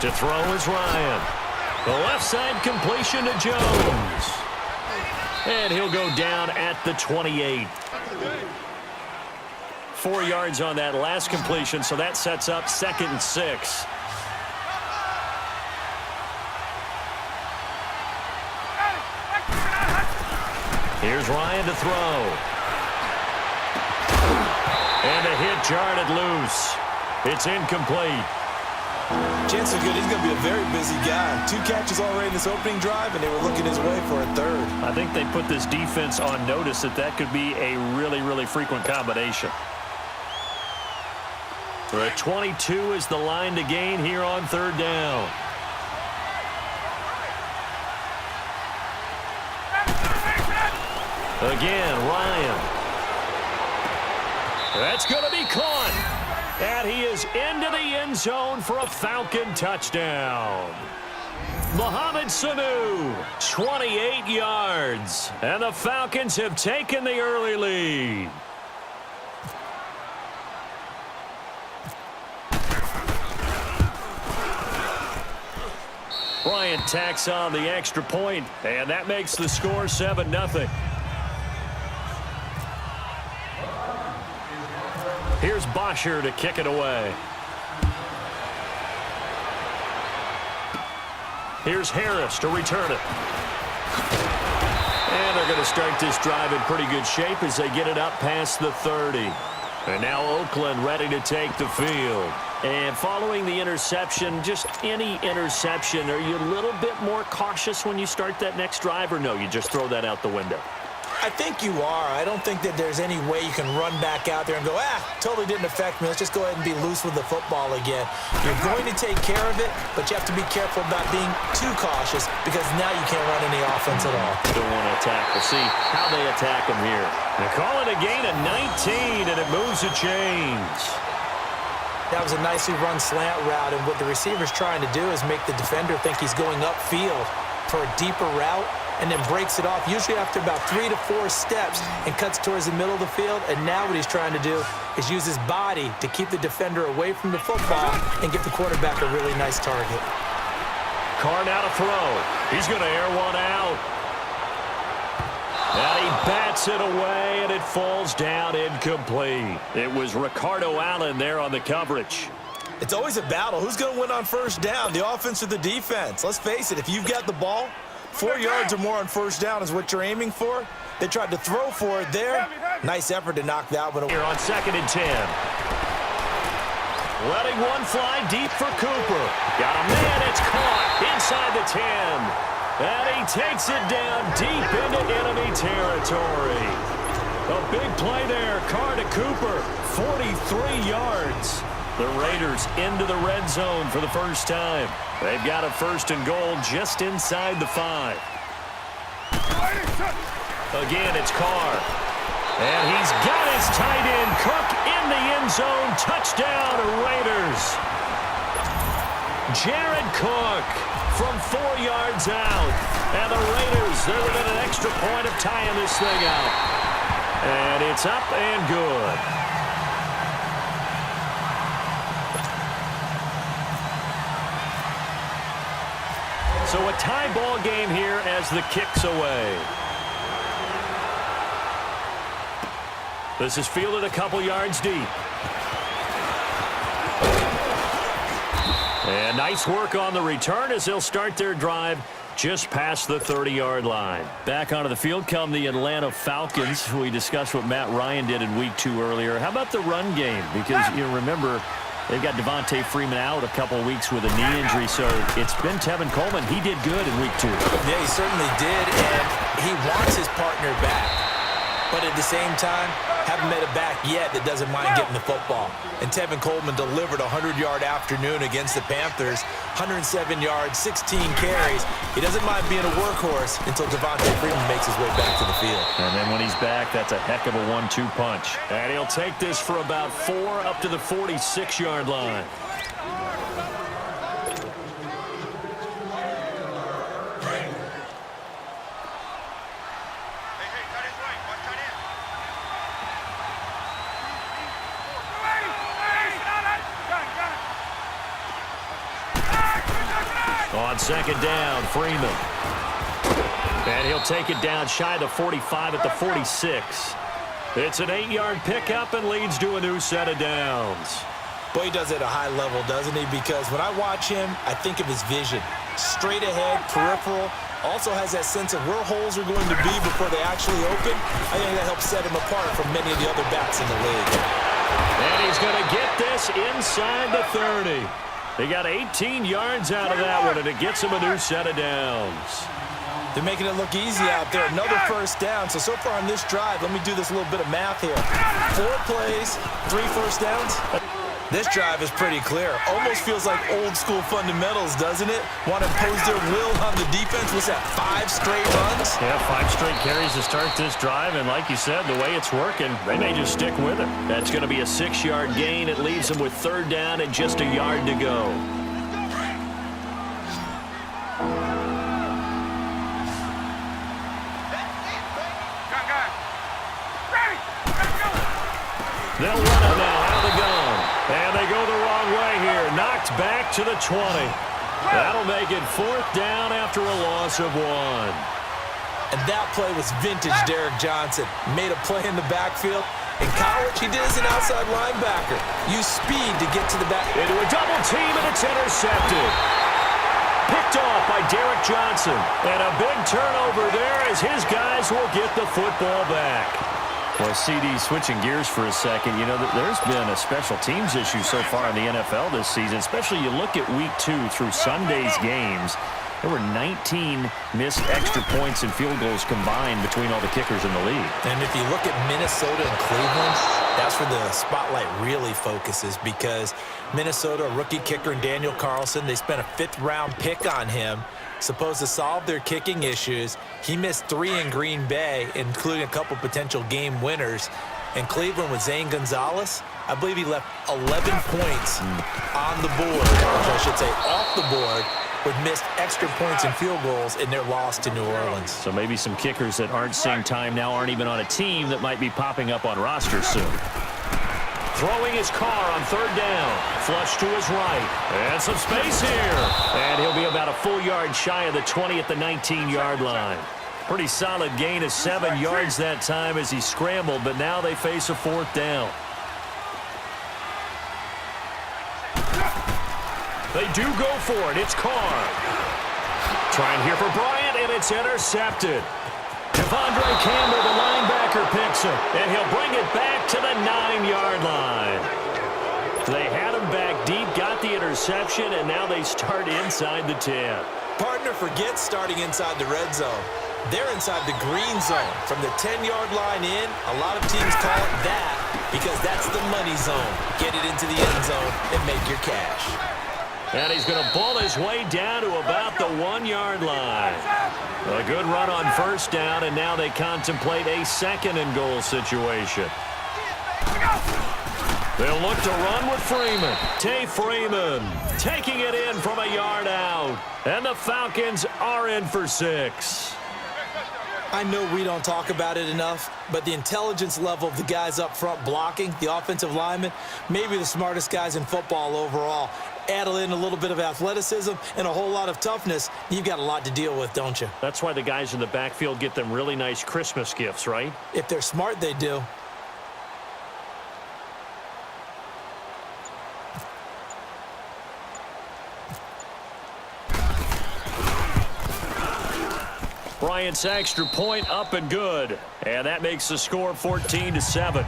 To throw is Ryan. The left side completion to Jones. And he'll go down at the 28. 4 yards on that last completion, so that sets up 2nd and 6. Here's Ryan to throw. And a hit jarred it loose. It's incomplete. Chances are good he's going to be a very busy guy. 2 catches already in this opening drive, and they were looking his way for a 3rd. I think they put this defense on notice that could be a really, really frequent combination. The 22 is the line to gain here on 3rd down. Again, Ryan. That's going to be caught. And he is into the end zone for a Falcon touchdown. Mohamed Sanu, 28 yards. And the Falcons have taken the early lead. Bryant tacks on the extra point, and that makes the score 7-0. Here's Bosher to kick it away. Here's Harris to return it. And they're going to start this drive in pretty good shape as they get it up past the 30. And now Oakland ready to take the field. And following the interception, just any interception, are you a little bit more cautious when you start that next drive, or no, you just throw that out the window? I think you are. I don't think that there's any way you can run back out there and go, totally didn't affect me. Let's just go ahead and be loose with the football again. You're going to take care of it, but you have to be careful about being too cautious because now you can't run any offense at all. Don't want to attack. We'll see how they attack him here. They call it a gain of 19, and it moves the chains. That was a nicely run slant route, and what the receiver's trying to do is make the defender think he's going upfield for a deeper route, and then breaks it off, usually after about 3 to 4 steps, and cuts towards the middle of the field. And now what he's trying to do is use his body to keep the defender away from the football and give the quarterback a really nice target. Carr now to throw. He's going to air one out. And he bats it away, and it falls down incomplete. It was Ricardo Allen there on the coverage. It's always a battle. Who's going to win on 1st down, the offense or the defense? Let's face it, if you've got the ball, 4 yards or more on 1st down is what you're aiming for. They tried to throw for it there. Nice effort to knock that one away. Here on 2nd and 10. Letting one fly deep for Cooper. Got a man, it's caught inside the 10. And he takes it down deep into enemy territory. A big play there. Carr to Cooper, 43 yards. The Raiders into the red zone for the first time. They've got a 1st and goal just inside the 5. Again, it's Carr. And he's got his tight end, Cook, in the end zone. Touchdown, Raiders. Jared Cook from 4 yards out. And the Raiders, they're within an extra point of tying this thing out. And it's up and good. So a tie ball game here as the kick's away. This is fielded a couple yards deep. And nice work on the return as they'll start their drive just past the 30-yard line. Back onto the field come the Atlanta Falcons. We discussed what Matt Ryan did in Week 2 earlier. How about the run game? Because you remember, they've got Devontae Freeman out a couple of weeks with a knee injury, so it's been Tevin Coleman. He did good in Week 2. Yeah, he certainly did, and he wants his partner back. But at the same time, haven't met a back yet that doesn't mind getting the football. And Tevin Coleman delivered a 100-yard afternoon against the Panthers. 107 yards, 16 carries. He doesn't mind being a workhorse until Devontae Freeman makes his way back to the field. And then when he's back, that's a heck of a 1-2 punch. And he'll take this for about 4 up to the 46-yard line. On second down, Freeman. And he'll take it down shy of the 45 at the 46. It's an 8-yard pickup and leads to a new set of downs. Boy, he does it at a high level, doesn't he? Because when I watch him, I think of his vision. Straight ahead, peripheral. Also has that sense of where holes are going to be before they actually open. I think that helps set him apart from many of the other backs in the league. And he's going to get this inside the 30. They got 18 yards out of that one, and it gets him a new set of downs. They're making it look easy out there. Another first down. So far on this drive, let me do this little bit of math here. 4 plays, 3 first downs. This drive is pretty clear. Almost feels like old school fundamentals, doesn't it? Want to impose their will on the defense. What's that, 5 straight runs? Yeah, 5 straight carries to start this drive. And like you said, the way it's working, they may just stick with it. That's going to be a 6-yard gain. It leaves them with 3rd down and just a yard to go. They'll run it now out of the gun. And they go the wrong way here. Knocked back to the 20. That'll make it 4th down after a loss of 1. And that play was vintage Derek Johnson. Made a play in the backfield. In college, he did as an outside linebacker. Use speed to get to the back. Into a double team, and it's intercepted. Picked off by Derek Johnson. And a big turnover there as his guys will get the football back. Well, CD, switching gears for a second, you know, there's been a special teams issue so far in the NFL this season, especially you look at Week 2 through Sunday's games. There were 19 missed extra points and field goals combined between all the kickers in the league. And if you look at Minnesota and Cleveland, that's where the spotlight really focuses because Minnesota, a rookie kicker, Daniel Carlson, they spent a 5th-round pick on him, supposed to solve their kicking issues. He missed 3 in Green Bay, including a couple potential game winners. And Cleveland with Zane Gonzalez, I believe he left 11 points on the board, or I should say off the board, with missed extra points and field goals in their loss to New Orleans. So maybe some kickers that aren't seeing time now aren't even on a team that might be popping up on rosters soon. Throwing his car on 3rd down. Flush to his right. And some space here. And he'll be about a full yard shy of the 20 at the 19-yard line. Pretty solid gain of 7 yards that time as he scrambled, but now they face a 4th down. They do go for it. It's Carr. Trying here for Bryant, and it's intercepted. Devondre Campbell, the linebacker, picks him, and he'll bring it back to the 9-yard line. They had him back deep, got the interception, and now they start inside the 10. Partner forgets starting inside the red zone. They're inside the green zone. From the 10-yard line in, a lot of teams call it that because that's the money zone. Get it into the end zone and make your cash. And he's going to ball his way down to about the 1-yard line. A good run on 1st down, and now they contemplate a 2nd-and-goal situation. They'll look to run with Freeman. Tay Freeman taking it in from a yard out. And the Falcons are in for 6. I know we don't talk about it enough, but the intelligence level of the guys up front blocking, the offensive linemen, maybe the smartest guys in football overall. Add in a little bit of athleticism and a whole lot of toughness, you've got a lot to deal with, don't you? That's why the guys in the backfield get them really nice Christmas gifts, right? If they're smart, they do. Bryant's extra point up and good. And that makes the score 14-7.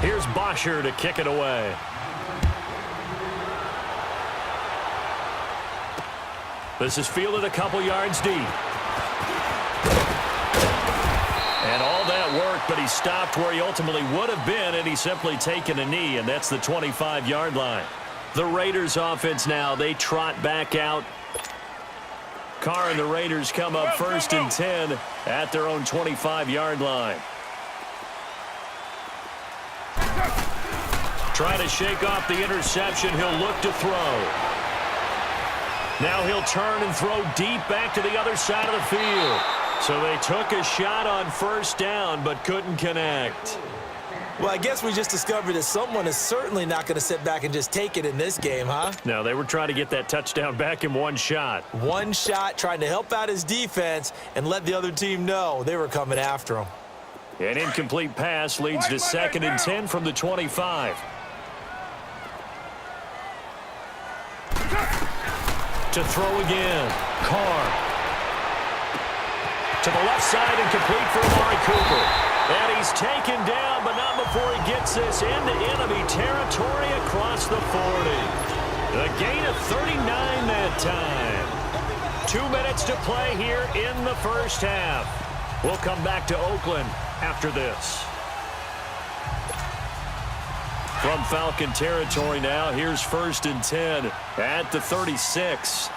Here's Bosher to kick it away. This is fielded a couple yards deep. And all that worked, but he stopped where he ultimately would have been, and he's simply taken a knee, and that's the 25-yard line. The Raiders offense now, they trot back out. Carr and the Raiders come up 1st and 10 at their own 25-yard line. Trying to shake off the interception. He'll look to throw. Now he'll turn and throw deep back to the other side of the field. So they took a shot on 1st down but couldn't connect. Well, I guess we just discovered that someone is certainly not going to sit back and just take it in this game, huh? No, they were trying to get that touchdown back in one shot. One shot, trying to help out his defense and let the other team know they were coming after him. An incomplete pass leads to 2nd and 10 from the 25. To throw again. Carr. To the left side and complete for Amari Cooper. And he's taken down, but not before he gets this into enemy territory across the 40. A gain of 39 that time. 2 minutes to play here in the first half. We'll come back to Oakland after this. From Falcon territory now, here's 1st and 10 at the 36.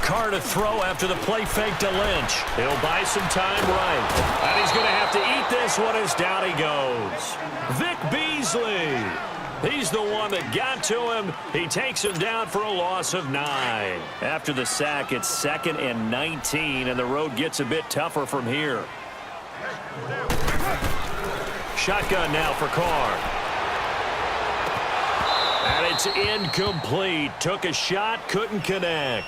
Carr to throw after the play fake to Lynch. He'll buy some time right. And he's going to have to eat this one as down he goes. Vic Beasley. He's the one that got to him. He takes him down for a loss of 9. After the sack, it's 2nd and 19, and the road gets a bit tougher from here. Shotgun now for Carr. And it's incomplete. Took a shot, couldn't connect.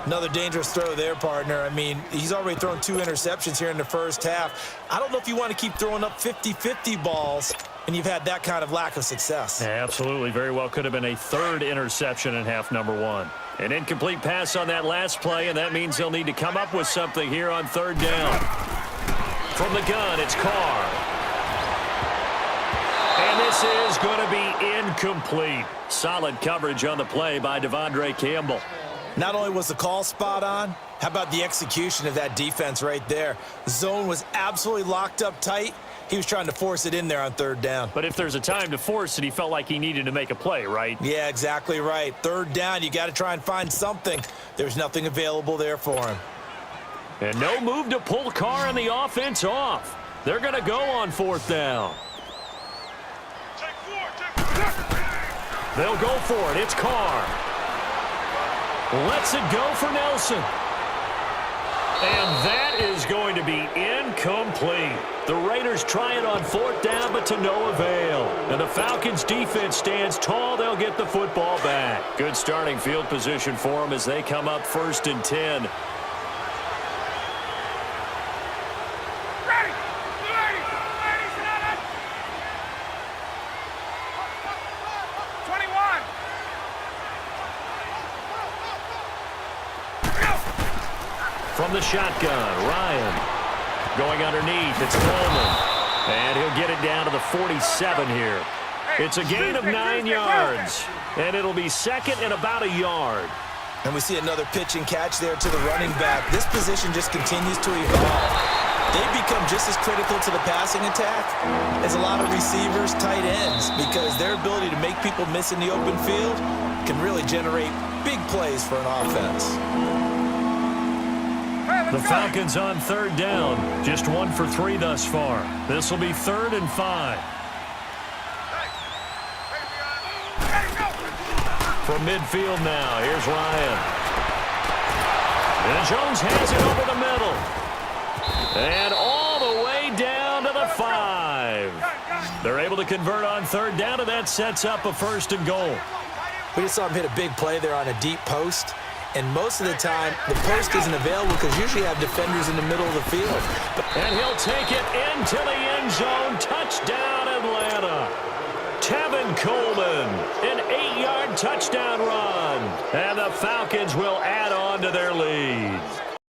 Another dangerous throw there, partner. I mean, he's already thrown 2 interceptions here in the first half. I don't know if you want to keep throwing up 50-50 balls, and you've had that kind of lack of success. Yeah, absolutely. Very well could have been a 3rd interception in half number 1. An incomplete pass on that last play, and that means they'll need to come up with something here on 3rd down. From the gun, it's Carr. And this is going to be incomplete. Solid coverage on the play by Devondre Campbell. Not only was the call spot on, how about the execution of that defense right there? The zone was absolutely locked up tight. He was trying to force it in there on 3rd down. But if there's a time to force it, he felt like he needed to make a play, right? Yeah, exactly right. 3rd down, you got to try and find something. There's nothing available there for him. And no move to pull Carr and the offense off. They're going to go on 4th down. They'll go for it. It's Carr. Lets it go for Nelson. And that is going to be incomplete. The Raiders try it on 4th down, but to no avail. And the Falcons' defense stands tall. They'll get the football back. Good starting field position for them as they come up 1st and 10. From the shotgun, Ryan going underneath. It's Coleman. And he'll get it down to the 47 here. It's a gain of 9 yards. And it'll be 2nd and about a yard. And we see another pitch and catch there to the running back. This position just continues to evolve. They become just as critical to the passing attack as a lot of receivers, tight ends, because their ability to make people miss in the open field can really generate big plays for an offense. The Falcons on 3rd down. Just 1 for 3 thus far. This will be 3rd and 5. From midfield now, here's Ryan. And Jones has it over the middle. And all the way down to the 5. They're able to convert on 3rd down, and that sets up a 1st and goal. We just saw him hit a big play there on a deep post. And most of the time, the post isn't available because you usually have defenders in the middle of the field. And he'll take it into the end zone. Touchdown, Atlanta. Tevin Coleman, an 8-yard touchdown run. And the Falcons will add on to their lead.